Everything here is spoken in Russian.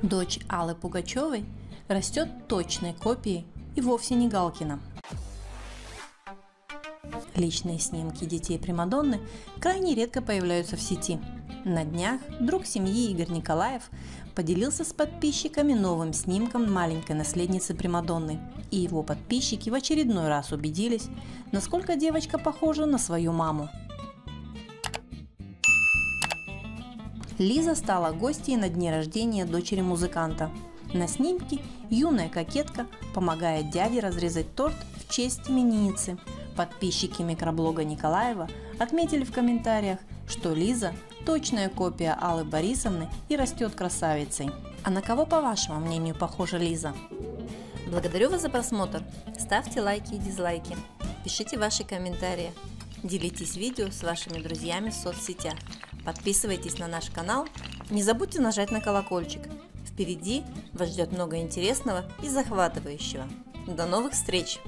Дочь Аллы Пугачевой растет точной копией и вовсе не Галкина. Личные снимки детей Примадонны крайне редко появляются в сети. На днях друг семьи Игорь Николаев поделился с подписчиками новым снимком маленькой наследницы Примадонны, и его подписчики в очередной раз убедились, насколько девочка похожа на свою маму. Лиза стала гостьей на дне рождения дочери музыканта. На снимке юная кокетка помогает дяде разрезать торт в честь именинницы. Подписчики микроблога Николаева отметили в комментариях, что Лиза – точная копия Аллы Борисовны и растет красавицей. А на кого, по вашему мнению, похожа Лиза? Благодарю вас за просмотр. Ставьте лайки и дизлайки. Пишите ваши комментарии. Делитесь видео с вашими друзьями в соцсетях. Подписывайтесь на наш канал. Не забудьте нажать на колокольчик. Впереди вас ждет много интересного и захватывающего. До новых встреч!